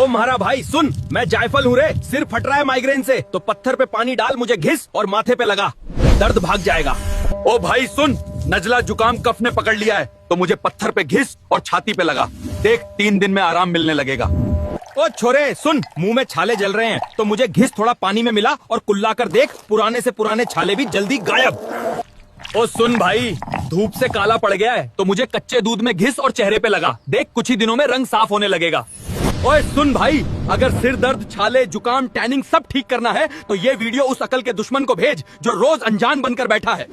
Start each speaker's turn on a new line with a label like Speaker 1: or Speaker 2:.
Speaker 1: ओ म्हारा भाई सुन, मैं जायफल हूँ रे, सिर फट रहा है माइग्रेन से, तो पत्थर पे पानी डाल, मुझे घिस और माथे पे लगा, दर्द भाग जाएगा। ओ भाई सुन, नजला जुकाम कफ ने पकड़ लिया है, तो मुझे पत्थर पे घिस और छाती पे लगा, देख 3 दिन में आराम मिलने लगेगा। ओ छोरे सुन, मुंह में छाले जल रहे हैं, तो मुझे घिस थोड़ा पानी में मिला और कुल्ला कर देख, पुराने से पुराने छाले भी जल्दी गायब। ओ सुन भाई, धूप से काला पड़ गया है, तो मुझे कच्चे दूध में घिस और चेहरे पे लगा, देख कुछ ही दिनों में रंग साफ होने लगेगा। ओए सुन भाई, अगर सिर दर्द, छाले, जुकाम, टैनिंग सब ठीक करना है, तो ये वीडियो उस अकल के दुश्मन को भेज जो रोज अनजान बनकर बैठा है।